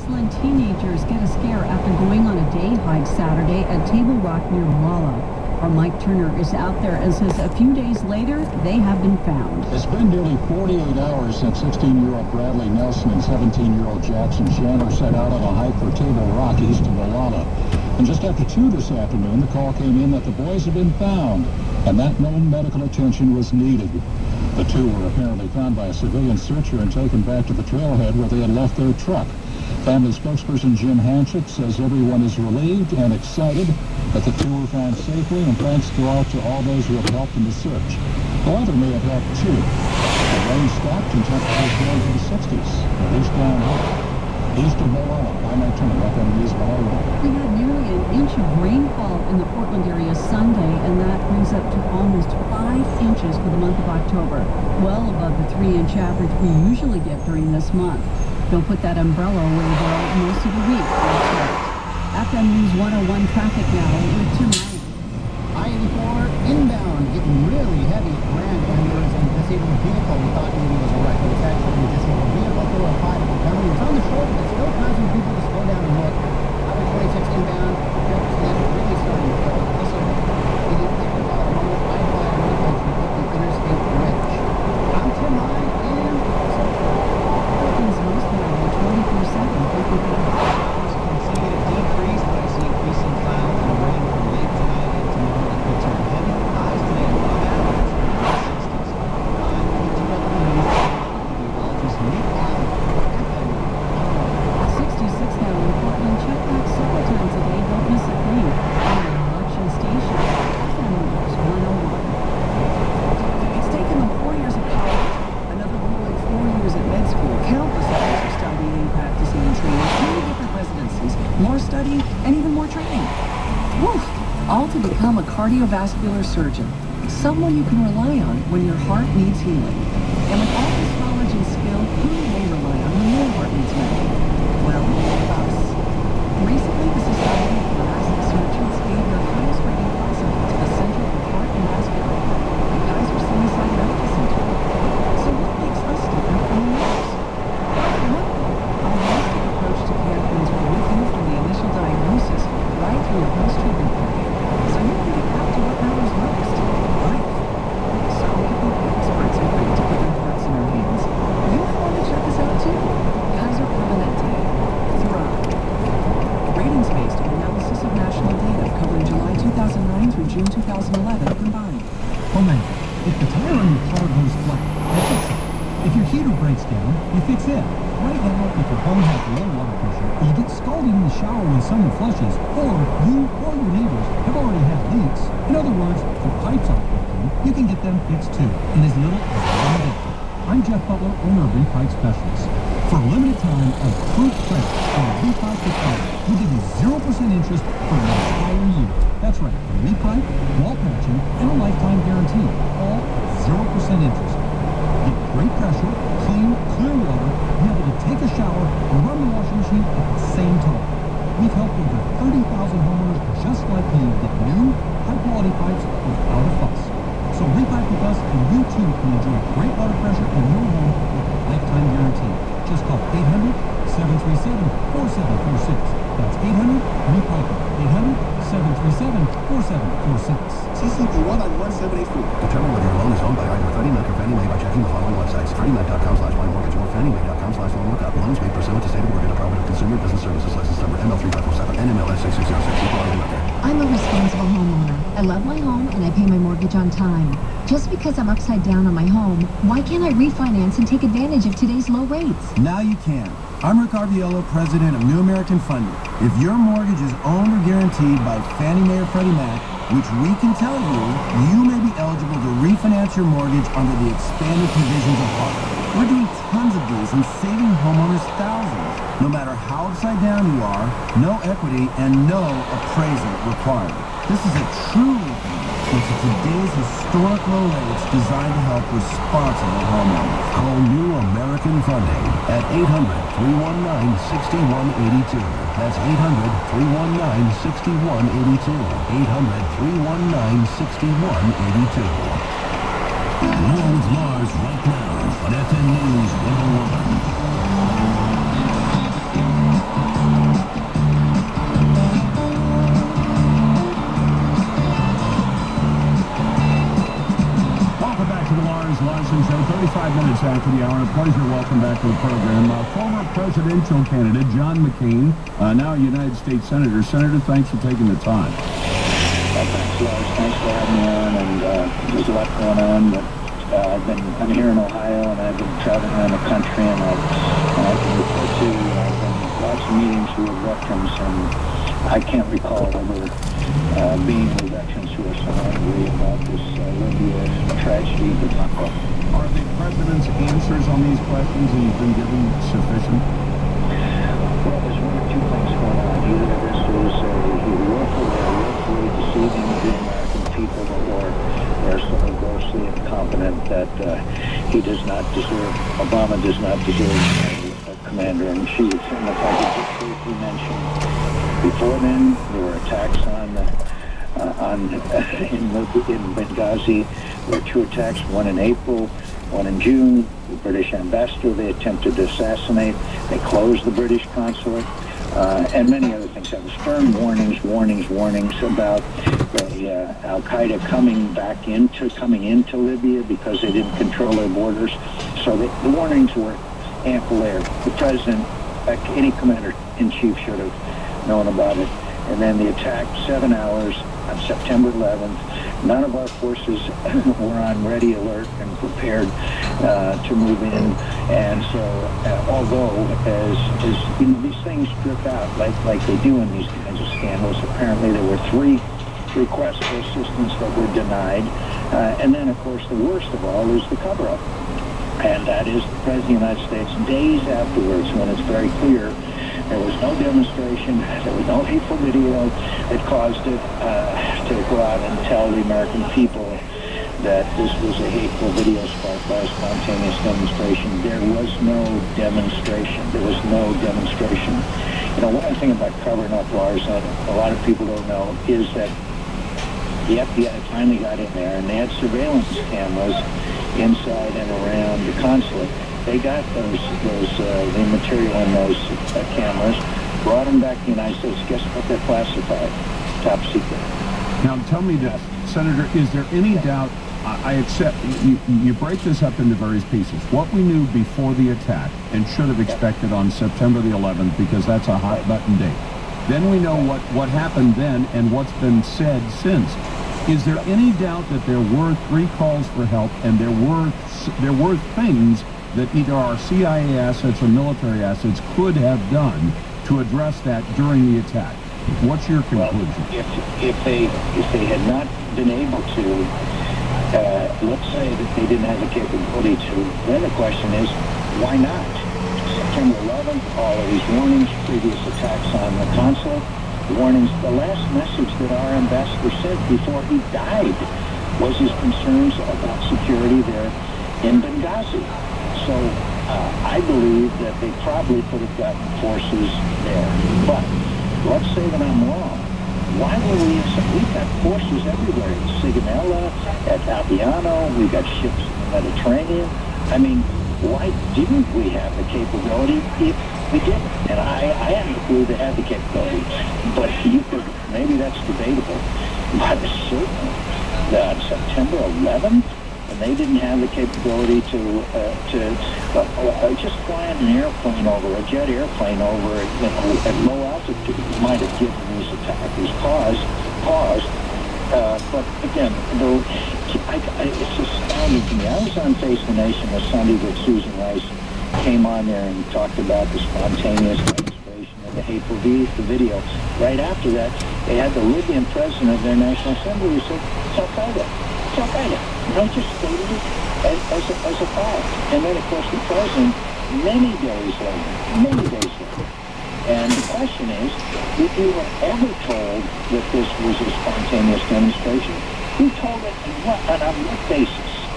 Iceland teenagers get a scare after going on a day hike Saturday at Table Rock near Walla. Our Mike Turner is out there and says a few days later, they have been found. It's been nearly 48 hours since 16-year-old Bradley Nelson and 17-year-old Jackson Chandler set out on a hike for Table Rock east of Walla. And just after 2 this afternoon, the call came in that the boys had been found and that no medical attention was needed. The two were apparently found by a civilian searcher and taken back to the trailhead where they had left their truck. Family spokesperson Jim Hanchett says everyone is relieved and excited that the two were found safely, and thanks go out to all those who have helped in the search. The weather may have helped too. The rain stopped and temperatures fell to the 60s, at least down here. East of Milano, I'm Mike Turner, FM News 101. We had nearly an inch of rainfall in the Portland area Sunday, and that brings up to almost 5 inches for the month of October, well above the 3-inch average we usually get during this month. Don't put that umbrella away though most of the week. That's right. FM News 101 traffic now with Tim Ryan. I-84 inbound getting really heavy at Grand, and there is a disabled vehicle. We thought maybe it was a wreck, but it's actually a disabled vehicle. There are 5 of them coming. It's on the shoulder, but still causing people to slow down and look. Highway 26 inbound. Traffic is really starting to fill. Also, it is taking a lot of moment. I fly really close to the interstate bridge. I'm Tim Ryan, and Portland's most valuable 24/7. Thank you very much. seeing a decrease, but I see increasing clouds and rain from late tonight and tomorrow. It could turn heavy. Highs today above average in the 60s. Keep up the news. Just meet out. 66 now in Portland. Check back several times a day. Don't miss a thing. On the election station, FM News 101. It's taken them 4 years of college, another grueling 4 years at med school, countless hours of studying, practicing, and training, 20 different residencies, more studying, and even more training. Woof! All to become a cardiovascular surgeon, someone you can rely on when your heart needs healing. And with all this knowledge and skill, who may rely on when your heart needs medicine? Well, us. Recently, the Society of Thoracic Surgeons gave their highest rating possible to the Center for Heart and Vascular Health, the Kaiser Suicide Medical Center. So what makes us different from the others? One thing, our holistic approach to care means we're with you from the initial diagnosis right through your post-treatment period, so you can get back to what matters most, life. So many experts agree to put their hearts in our hands. You might want to check us out too. Kaiser Permanente. Thrive. Ratings based on analysis of national data covering July 2009 through June 2011 combined. Oh man, if the tire on your car goes flat, you fix it. If your heater breaks down, you fix it. Right now, if your home has low water pressure, you get scalded in the shower when someone flushes, or you or your neighbors have already had leaks. In other words, if your pipes aren't working, you can get them fixed too, in as little as 1 day. I'm Jeff Butler, owner of Repipe Specialists. For a limited time, on approved credit on a Repipe Repipe, we'll give you 0% interest for an entire year. That's right, a repipe, wall patching, and a lifetime guarantee, all at 0% interest. Get great pressure, clean, clear water, be able to take a shower, and run the washing machine at the same time. We've helped over 30,000 homeowners just like you get new, high-quality pipes without a fuss. So repipe with us, and you too can enjoy great water pressure in your home with a lifetime guarantee. Just call 800-737-4746. That's 800-REPIPE. 800-737-4746. CCP1 on 1784. Determine whether your loan is owned by either Freddie Mac or Fannie Mae by checking the following websites: FreddieMac.com/MyMortgage or FannieMae.com/LoanLookup. Loans made pursuant to State of Oregon Department of Consumer Business Services License Number ML3547 NMLS 6606. Equal housing lender. I'm a responsible homeowner. I love my home and I pay my mortgage on time. Just because I'm upside down on my home, why can't I refinance and take advantage of today's low rates? Now you can. I'm Rick Arviello, president of New American Funding. If your mortgage is owned or guaranteed by Fannie Mae or Freddie Mac, which we can tell you, you may be eligible to refinance your mortgage under the expanded provisions of HARP. We're doing tons of these and saving homeowners thousands. No matter how upside down you are, no equity and no appraisal required. This is a true refinance into today's historic low rates designed to help responsible homeowners. Call New American Funding at 800-319-6182. That's 800-319-6182. 800-319-6182. More with Lars right now on FM News 101. minutes after the hour. A pleasure. Welcome back to the program. Former presidential candidate John McCain, now a United States Senator. Senator, thanks for taking the time. Thanks, Lars. Thanks for having me on. And there's a lot going on. But I'm here in Ohio, and I've been traveling around the country, and I can report to you, I've been lots of meetings with veterans, and I can't recall ever being with veterans who are so angry about this Libya tragedy debacle. Are the president's answers on these questions that you've been given sufficient? Well, there's one or two things going on. Either this is willfully deceiving the American people, or they're so grossly incompetent that he does not deserve, Obama does not deserve a commander-in-chief. And if I could just briefly mention, before then, there were attacks in Benghazi. There were two attacks, one in April, one in June. The British ambassador they attempted to assassinate. They closed the British consulate, and many other things. There were stern warnings about the Al-Qaeda coming into Libya because they didn't control their borders. So the warnings were ample there. The president, any commander-in-chief, should have known about it. And then the attack, 7 hours on September 11th. None of our forces were on ready alert and prepared to move in. And so, although as you know, these things drip out like they do in these kinds of scandals, apparently there were 3 requests for assistance that were denied. And then, of course, the worst of all is the cover-up. And that is the President of the United States, days afterwards, when it's very clear there was no demonstration, there was no hateful video that caused it to go out and tell the American people that this was a hateful video sparked by a spontaneous demonstration. There was no demonstration. There was no demonstration. You know, one thing about covering up, Lars, that a lot of people don't know, is that the FBI finally got in there, and they had surveillance cameras inside and around the consulate. They got the material in those cameras, brought them back to the United States. Guess what? They're classified, top secret. Now, tell me this, Senator, is there any doubt, I accept, you break this up into various pieces. What we knew before the attack and should have expected on September the 11th, because that's a hot-button date. Then we know what happened then and what's been said since. Is there any doubt that there were 3 calls for help, and there were things that either our CIA assets or military assets could have done to address that during the attack? What's your conclusion? Well, if they had not been able to, let's say that they didn't have the capability to, then the question is, why not? September 11th, all of these warnings, previous attacks on the consulate, warnings. The last message that our ambassador said before he died was his concerns about security there in Benghazi. So I believe that they probably could have gotten forces there. But let's say that I'm wrong. Why were we've got forces everywhere. In Sigonella, at Albiano, we've got ships in the Mediterranean. I mean, why didn't we have the capability if we didn't? And I happen to believe they had the capability. But you could, maybe that's debatable. But certainly, September 11th, and they didn't have the capability to just flying an airplane over, a jet airplane over, at low altitude might have given these attackers pause. But again, it's astounding to me. I was on Face the Nation this Sunday with Susan Rice, came on there and talked about the spontaneous demonstration and the hateful video. Right after that, they had the Libyan president of their National Assembly who said, it's Al-Qaeda. It's Al-Qaeda. You know, just stated it as a fact. And then, of course, the president, many days later. And the question is, if you were ever told that this was a spontaneous demonstration, who told it and on what basis?